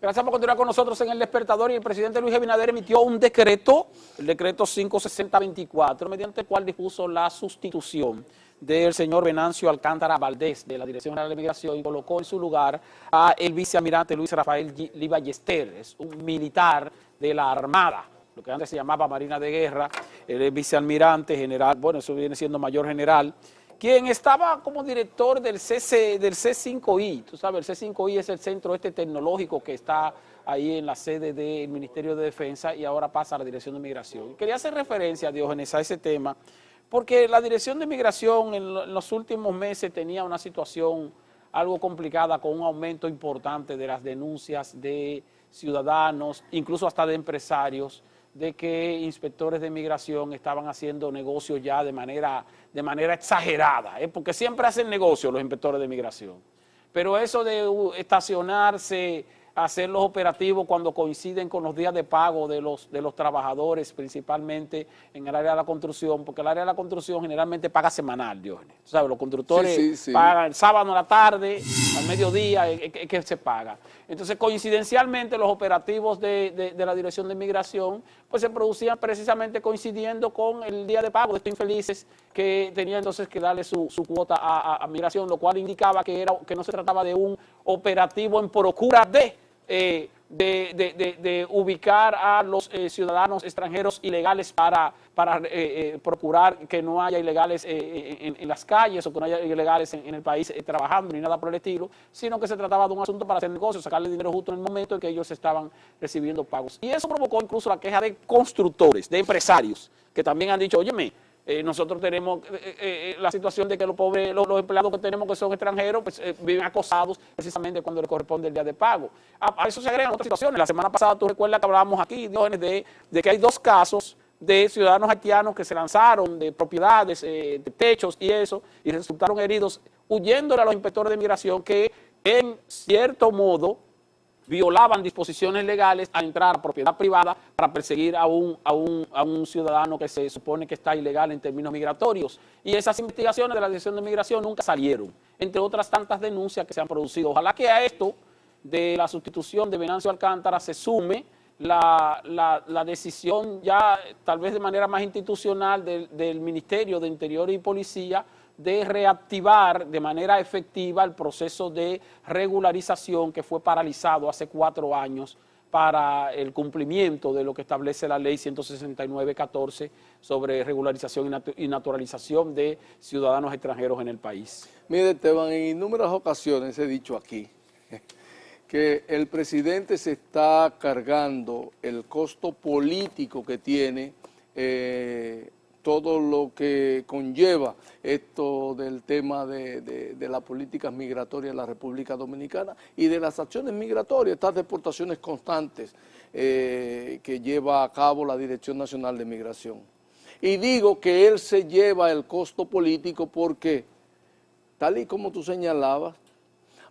Gracias por continuar con nosotros en El Despertador. Y el presidente Luis Abinader emitió un decreto, el decreto 56024, mediante el cual dispuso la sustitución del señor Venancio Alcántara Valdés de la Dirección General de Migración y colocó en su lugar a el vicealmirante Luis Rafael Lee Ballester, es un militar de la Armada, lo que antes se llamaba Marina de Guerra, el vicealmirante general, bueno, eso viene siendo mayor general, quien estaba como director del C5I. Tú sabes, el C5I es el centro tecnológico que está ahí en la sede del Ministerio de Defensa y ahora pasa a la Dirección de Migración. Quería hacer referencia, Diógenes, a ese tema, porque la Dirección de Migración en los últimos meses tenía una situación algo complicada con un aumento importante de las denuncias de ciudadanos, incluso hasta de empresarios, de que inspectores de migración estaban haciendo negocios ya de manera exagerada, porque siempre hacen negocio los inspectores de migración. Pero eso de estacionarse, hacer los operativos cuando coinciden con los días de pago de los trabajadores, principalmente en el área de la construcción, porque el área de la construcción generalmente paga semanal, Diógenes. Tú sabes, los constructores pagan el sábado a la tarde, al mediodía, es que se paga. Entonces, coincidencialmente, los operativos de la Dirección de Migración pues se producían precisamente coincidiendo con el día de pago de estos infelices que tenían entonces que darle su cuota a migración, lo cual indicaba que no se trataba de un operativo en procura de ubicar a los ciudadanos extranjeros ilegales para procurar que no haya ilegales en las calles o que no haya ilegales en el país trabajando ni nada por el estilo, sino que se trataba de un asunto para hacer negocios, sacarle dinero justo en el momento en que ellos estaban recibiendo pagos. Y eso provocó incluso la queja de constructores, de empresarios, que también han dicho, óyeme, nosotros tenemos la situación de que los pobres, los empleados que tenemos que son extranjeros, pues viven acosados precisamente cuando les corresponde el día de pago. A eso se agregan otras situaciones. La semana pasada tú recuerdas que hablábamos aquí, Diógenes, de que hay 2 casos de ciudadanos haitianos que se lanzaron de propiedades, de techos y eso, y resultaron heridos huyéndole a los inspectores de migración que en cierto modo violaban disposiciones legales al entrar a propiedad privada para perseguir a un ciudadano que se supone que está ilegal en términos migratorios. Y esas investigaciones de la Dirección de Migración nunca salieron, entre otras tantas denuncias que se han producido. Ojalá que a esto de la sustitución de Venancio Alcántara se sume la decisión ya tal vez de manera más institucional del Ministerio de Interior y Policía de reactivar de manera efectiva el proceso de regularización que fue paralizado hace 4 años para el cumplimiento de lo que establece la ley 169-14 sobre regularización y naturalización de ciudadanos extranjeros en el país. Mire, Esteban, en innumerables ocasiones he dicho aquí que el presidente se está cargando el costo político que tiene todo lo que conlleva esto del tema de las políticas migratorias en la República Dominicana y de las acciones migratorias, estas deportaciones constantes que lleva a cabo la Dirección Nacional de Migración. Y digo que él se lleva el costo político porque, tal y como tú señalabas,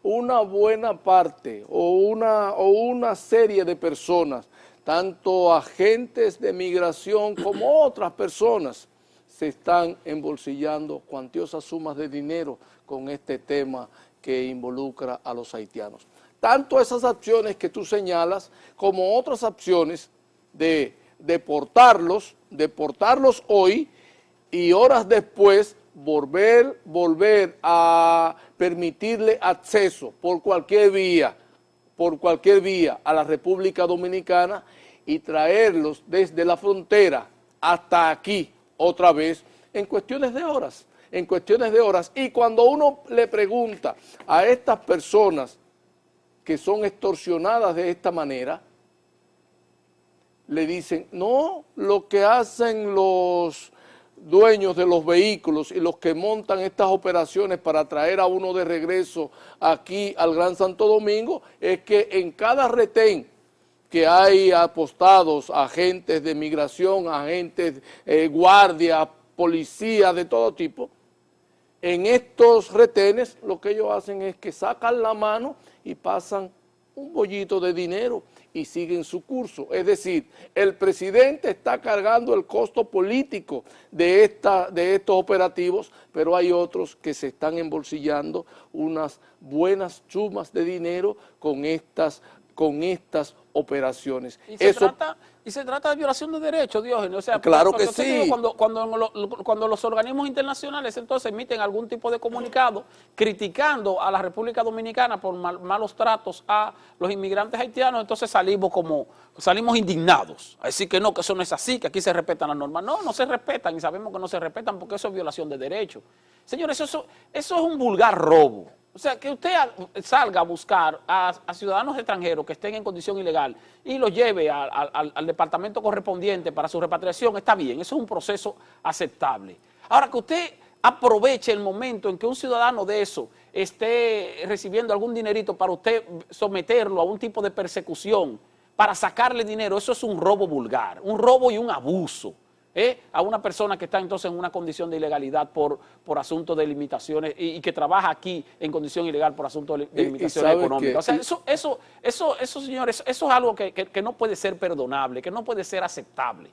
una buena parte o una serie de personas, tanto agentes de migración como otras personas, se están embolsillando cuantiosas sumas de dinero con este tema que involucra a los haitianos. Tanto esas acciones que tú señalas como otras acciones de deportarlos hoy y horas después volver a permitirle acceso por cualquier vía a la República Dominicana y traerlos desde la frontera hasta aquí otra vez en cuestiones de horas. Y cuando uno le pregunta a estas personas que son extorsionadas de esta manera, le dicen, no, lo que hacen los dueños de los vehículos y los que montan estas operaciones para traer a uno de regreso aquí al Gran Santo Domingo es que en cada retén que hay apostados agentes de migración, agentes, guardias, policías de todo tipo, en estos retenes lo que ellos hacen es que sacan la mano y pasan un bollito de dinero y siguen su curso. Es decir, el presidente está cargando el costo político de estos operativos, pero hay otros que se están embolsillando unas buenas sumas de dinero con con estas operaciones. Y se trata de violación de derechos, Diógenes. O sea, claro que sí. Cuando los organismos internacionales entonces emiten algún tipo de comunicado criticando a la República Dominicana por malos tratos a los inmigrantes haitianos, entonces salimos indignados. A decir que no, que eso no es así, que aquí se respetan las normas. No, no se respetan y sabemos que no se respetan porque eso es violación de derechos. Señores, eso es un vulgar robo. O sea, que usted salga a buscar a ciudadanos extranjeros que estén en condición ilegal y los lleve al departamento correspondiente para su repatriación, está bien, eso es un proceso aceptable. Ahora, que usted aproveche el momento en que un ciudadano de eso esté recibiendo algún dinerito para usted someterlo a un tipo de persecución, para sacarle dinero, eso es un robo vulgar, un robo y un abuso. A una persona que está entonces en una condición de ilegalidad por asuntos de limitaciones y que trabaja aquí en condición ilegal por asuntos de limitaciones económicas. O sea, eso, señores, eso es algo que no puede ser perdonable, que no puede ser aceptable.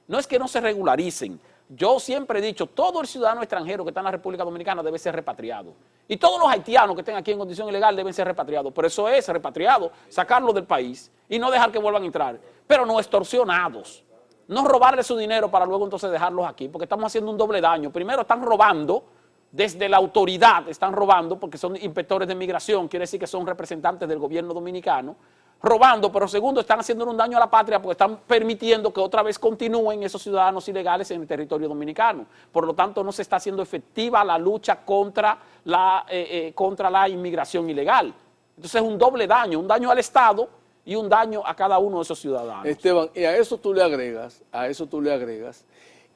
No es que no se regularicen. Yo siempre he dicho, todo el ciudadano extranjero que está en la República Dominicana debe ser repatriado. Y todos los haitianos que estén aquí en condición ilegal deben ser repatriados. Pero eso es repatriado, sacarlos del país y no dejar que vuelvan a entrar. Pero no extorsionados. No robarle su dinero para luego entonces dejarlos aquí, porque estamos haciendo un doble daño. Primero están robando, desde la autoridad están robando, porque son inspectores de migración, quiere decir que son representantes del gobierno dominicano, robando, pero segundo están haciendo un daño a la patria porque están permitiendo que otra vez continúen esos ciudadanos ilegales en el territorio dominicano. Por lo tanto, no se está haciendo efectiva la lucha contra la inmigración ilegal. Entonces es un doble daño, un daño al Estado y un daño a cada uno de esos ciudadanos. Esteban, y a eso tú le agregas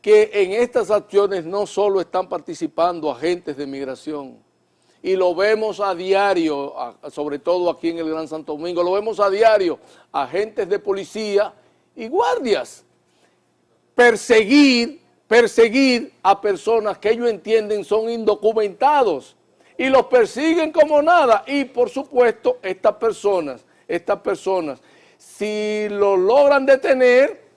que en estas acciones no solo están participando agentes de migración, y lo vemos a diario, sobre todo aquí en el Gran Santo Domingo, lo vemos a diario, agentes de policía y guardias, perseguir a personas que ellos entienden son indocumentados, y los persiguen como nada, y por supuesto estas personas, si lo logran detener,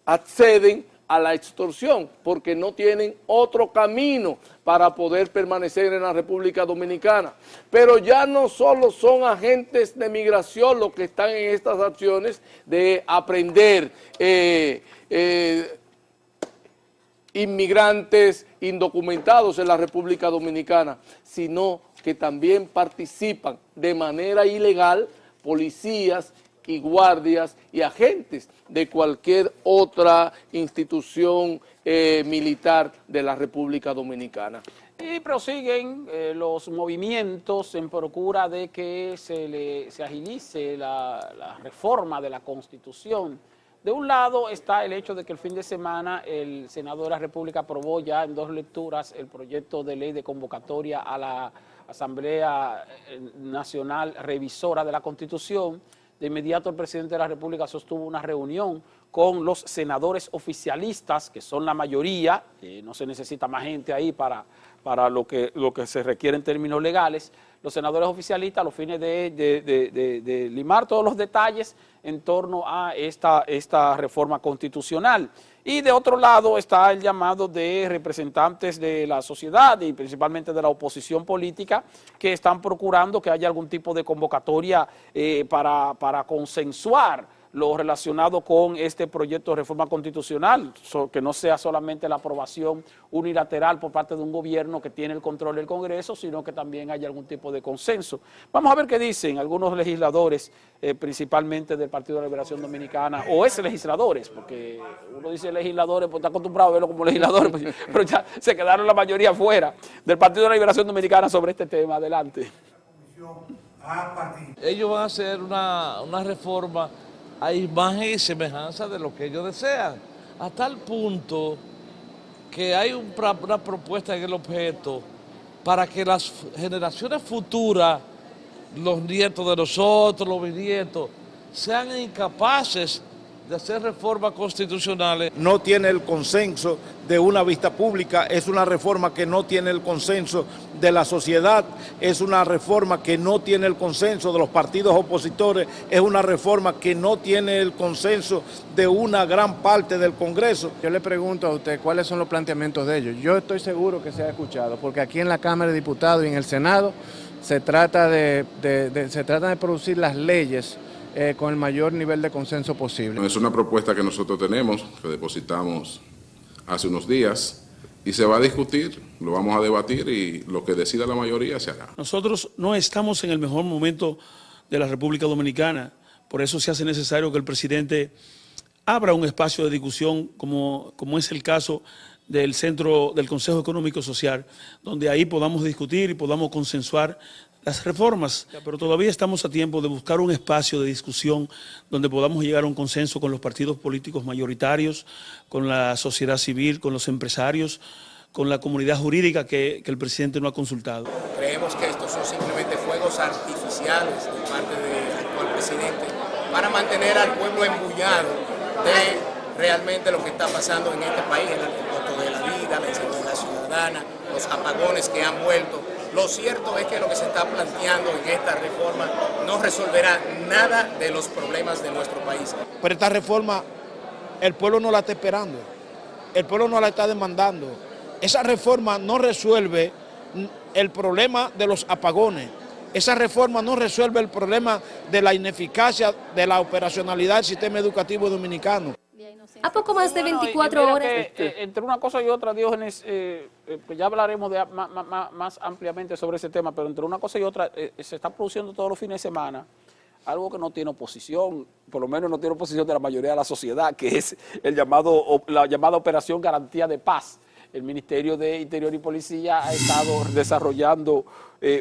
acceden a la extorsión, porque no tienen otro camino para poder permanecer en la República Dominicana. Pero ya no solo son agentes de migración los que están en estas acciones de aprender inmigrantes indocumentados en la República Dominicana, sino que también participan de manera ilegal policías y guardias y agentes de cualquier otra institución militar de la República Dominicana. Y prosiguen los movimientos en procura de que se agilice la reforma de la Constitución. De un lado está el hecho de que el fin de semana el Senado de la República aprobó ya en 2 lecturas el proyecto de ley de convocatoria a la Asamblea Nacional Revisora de la Constitución. De inmediato el presidente de la República sostuvo una reunión con los senadores oficialistas, que son la mayoría, no se necesita más gente ahí para lo que se requiere en términos legales. Los senadores oficialistas a los fines de limar todos los detalles en torno a esta reforma constitucional. Y de otro lado está el llamado de representantes de la sociedad y principalmente de la oposición política que están procurando que haya algún tipo de convocatoria para consensuar lo relacionado con este proyecto de reforma constitucional, que no sea solamente la aprobación unilateral por parte de un gobierno que tiene el control del Congreso, sino que también haya algún tipo de consenso. Vamos a ver qué dicen algunos legisladores, principalmente del Partido de la Liberación Dominicana, o ex legisladores, porque uno dice legisladores, pues está acostumbrado a verlo como legisladores, pero ya se quedaron la mayoría fuera del Partido de la Liberación Dominicana sobre este tema. Adelante. Ellos van a hacer una reforma a imagen y semejanza de lo que ellos desean, a tal punto que hay una propuesta en el objeto para que las generaciones futuras, los nietos de nosotros, los bisnietos, sean incapaces de hacer reformas constitucionales. No tiene el consenso de una vista pública, es una reforma que no tiene el consenso de la sociedad, es una reforma que no tiene el consenso de los partidos opositores, es una reforma que no tiene el consenso de una gran parte del Congreso. Yo le pregunto a usted cuáles son los planteamientos de ellos. Yo estoy seguro que se ha escuchado, porque aquí en la Cámara de Diputados y en el Senado se trata de producir las leyes con el mayor nivel de consenso posible. Es una propuesta que nosotros tenemos, que depositamos hace unos días, y se va a discutir, lo vamos a debatir y lo que decida la mayoría se hará. Nosotros no estamos en el mejor momento de la República Dominicana, por eso se hace necesario que el presidente abra un espacio de discusión como es el caso del Centro del Consejo Económico Social, donde ahí podamos discutir y podamos consensuar las reformas, pero todavía estamos a tiempo de buscar un espacio de discusión donde podamos llegar a un consenso con los partidos políticos mayoritarios, con la sociedad civil, con los empresarios, con la comunidad jurídica que el presidente no ha consultado. Creemos que estos son simplemente fuegos artificiales de parte del actual presidente para mantener al pueblo embullado de realmente lo que está pasando en este país, el alto costo de la vida, la inseguridad ciudadana, los apagones que han vuelto. Lo cierto es que lo que se está planteando en esta reforma no resolverá nada de los problemas de nuestro país. Pero esta reforma, el pueblo no la está esperando, el pueblo no la está demandando. Esa reforma no resuelve el problema de los apagones, esa reforma no resuelve el problema de la ineficacia de la operacionalidad del sistema educativo dominicano. A poco más de 24 horas. Entre una cosa y otra, Diógenes, pues ya hablaremos más ampliamente sobre ese tema, pero entre una cosa y otra se está produciendo todos los fines de semana algo que no tiene oposición, por lo menos no tiene oposición de la mayoría de la sociedad, que es la llamada Operación Garantía de Paz. El Ministerio de Interior y Policía ha estado desarrollando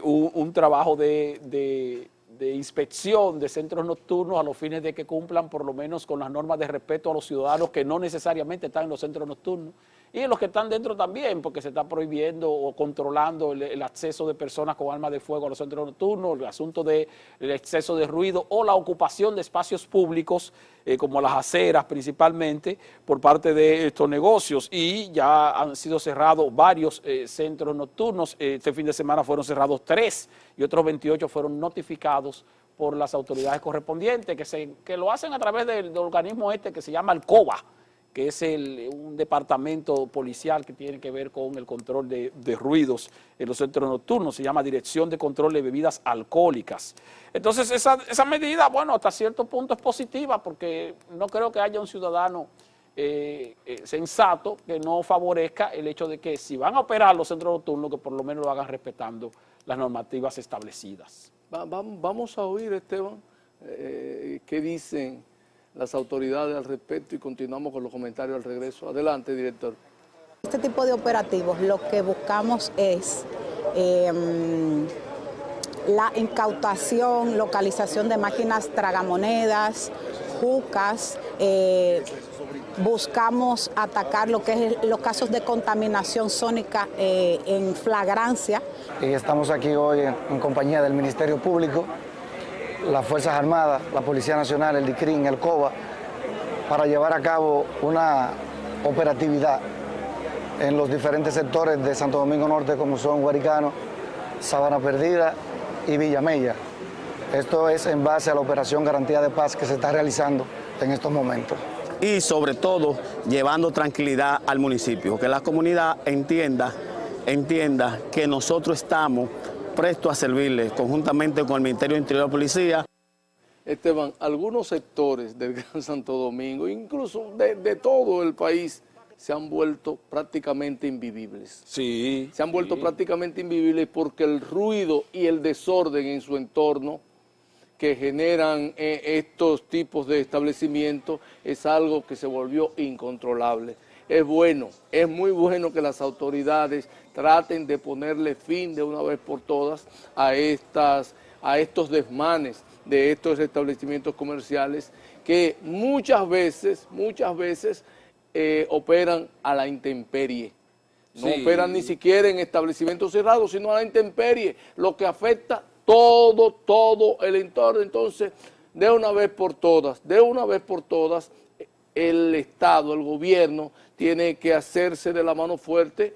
un trabajo de inspección de centros nocturnos a los fines de que cumplan por lo menos con las normas de respeto a los ciudadanos que no necesariamente están en los centros nocturnos y en los que están dentro también, porque se está prohibiendo o controlando el acceso de personas con armas de fuego a los centros nocturnos, el asunto del exceso de ruido o la ocupación de espacios públicos como las aceras principalmente por parte de estos negocios, y ya han sido cerrados varios centros nocturnos. Este fin de semana fueron cerrados 3 y otros 28 fueron notificados por las autoridades correspondientes que lo hacen a través del organismo que se llama Alcoba, que es un departamento policial que tiene que ver con el control de ruidos en los centros nocturnos, se llama Dirección de Control de Bebidas Alcohólicas. Entonces esa medida, bueno, hasta cierto punto es positiva, porque no creo que haya un ciudadano sensato que no favorezca el hecho de que si van a operar los centros nocturnos, que por lo menos lo hagan respetando las normativas establecidas. Vamos a oír, Esteban, qué dicen las autoridades al respecto y continuamos con los comentarios al regreso. Adelante, director. Este tipo de operativos lo que buscamos es la incautación, localización de máquinas tragamonedas, jucas, buscamos atacar lo que es los casos de contaminación sónica en flagrancia. Estamos aquí hoy en compañía del Ministerio Público, las Fuerzas Armadas, la Policía Nacional, el DICRIN, el COBA, para llevar a cabo una operatividad en los diferentes sectores de Santo Domingo Norte, como son Guaricano, Sabana Perdida y Villamella. Esto es en base a la Operación Garantía de Paz que se está realizando en estos momentos. Y sobre todo, llevando tranquilidad al municipio, que la comunidad entienda que nosotros estamos presto a servirles conjuntamente con el Ministerio de Interior y Policía. Esteban, algunos sectores del Gran Santo Domingo, incluso de todo el país, se han vuelto prácticamente invivibles. Sí. Se han vuelto prácticamente invivibles porque el ruido y el desorden en su entorno que generan estos tipos de establecimientos es algo que se volvió incontrolable. Es bueno, es muy bueno que las autoridades traten de ponerle fin de una vez por todas a estos desmanes de estos establecimientos comerciales que muchas veces operan a la intemperie. No operan ni siquiera en establecimientos cerrados, sino a la intemperie, lo que afecta todo el entorno. Entonces, de una vez por todas, el Estado, el gobierno, tiene que hacerse de la mano fuerte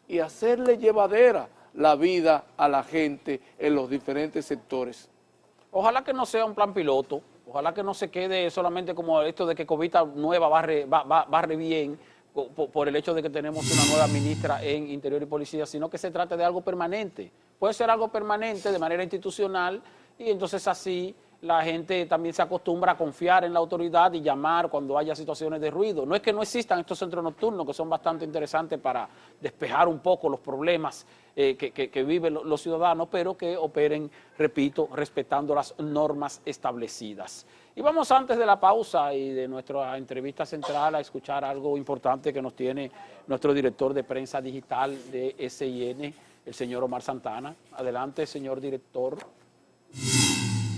y hacerle llevadera la vida a la gente en los diferentes sectores. Ojalá que no sea un plan piloto, ojalá que no se quede solamente como esto de que Covita nueva barre bien por el hecho de que tenemos una nueva ministra en Interior y Policía, sino que se trate de algo permanente, puede ser algo permanente de manera institucional y entonces así la gente también se acostumbra a confiar en la autoridad y llamar cuando haya situaciones de ruido. No es que no existan estos centros nocturnos que son bastante interesantes para despejar un poco los problemas que viven los ciudadanos, pero que operen, repito, respetando las normas establecidas. Y vamos antes de la pausa y de nuestra entrevista central a escuchar algo importante que nos tiene nuestro director de prensa digital de SIN, el señor Omar Santana. Adelante, señor director.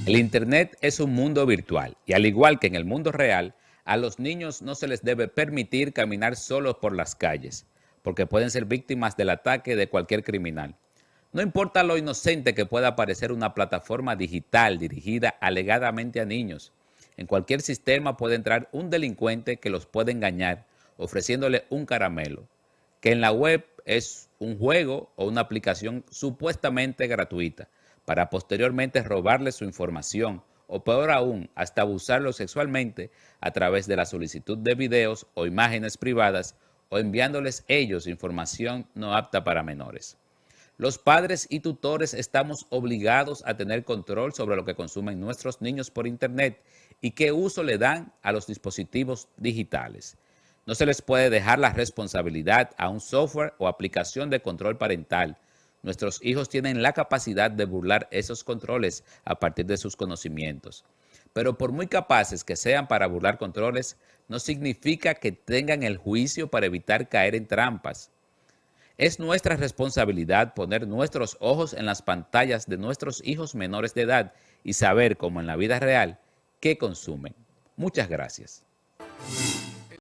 El Internet es un mundo virtual y al igual que en el mundo real, a los niños no se les debe permitir caminar solos por las calles, porque pueden ser víctimas del ataque de cualquier criminal. No importa lo inocente que pueda parecer una plataforma digital dirigida alegadamente a niños, en cualquier sistema puede entrar un delincuente que los puede engañar ofreciéndole un caramelo, que en la web es un juego o una aplicación supuestamente gratuita, para posteriormente robarle su información o peor aún, hasta abusarlo sexualmente a través de la solicitud de videos o imágenes privadas o enviándoles ellos información no apta para menores. Los padres y tutores estamos obligados a tener control sobre lo que consumen nuestros niños por Internet y qué uso le dan a los dispositivos digitales. No se les puede dejar la responsabilidad a un software o aplicación de control parental. Nuestros hijos tienen la capacidad de burlar esos controles a partir de sus conocimientos. Pero por muy capaces que sean para burlar controles, no significa que tengan el juicio para evitar caer en trampas. Es nuestra responsabilidad poner nuestros ojos en las pantallas de nuestros hijos menores de edad y saber, como en la vida real, qué consumen. Muchas gracias.